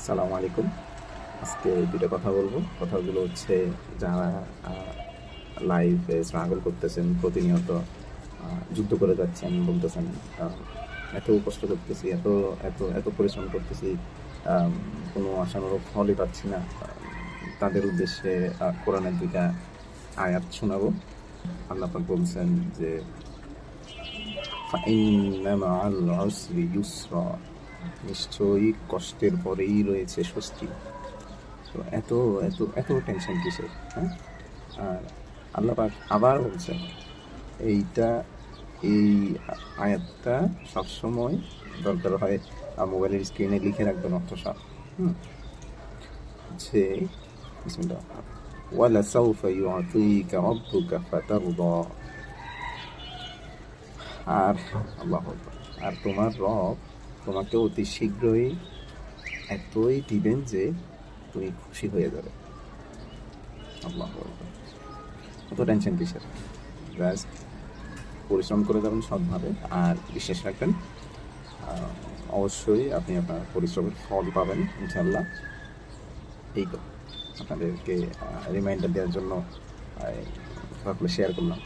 আসসালামু আলাইকুম। আজকে দুটো কথা বলবো। কথাগুলো হচ্ছে যারা লাইফে স্ট্রাগল করতেছেন, প্রতিনিয়ত যুদ্ধ করে যাচ্ছেন, বলতেছেন এত কষ্ট করতেছি, এত এত এত পরিশ্রম করতেছি, আম, কোনো আশানুরূপ ফলই পাচ্ছি না। তাদের উদ্দেশ্যে কোরআনের দুইটা আয়াত শোনাবো। আল্লাহ পাক বলছেন যে ফাইন্না মাআল উসরি ইউসরা, নিশ্চয়ই কষ্টের পরেই রয়েছে স্বস্তি। তো এত এত এত টেনশন কিসের, হ্যাঁ? আর আল্লাহ পাক আবার বলছেন এইটা, এই আয়াতটা সবসময় দরকার হয় মোবাইলের স্ক্রিনে লিখে রাখবেন অর্থসহ। হুম, যে বিসমিল্লাহ, ওয়ালা সাউফা ইউআতিকা রাব্বুকা ফাতারদা। আর আল্লাহ আকবার, আর তোমার রব তোমাকে অতি শীঘ্রই এতই দিবেন যে তুমি খুশি হয়ে যাবে। আল্লাহ আকবার, এত টেনশন কিসের? জাস্ট পরিশ্রম করে যাবেন সৎভাবে, আর বিশ্বাস রাখবেন অবশ্যই আপনি আপনার পরিশ্রমের ফল পাবেন ইনশাল্লাহ। এই তো আপনাদেরকে রিমাইন্ডার দেওয়ার জন্য শেয়ার করলাম।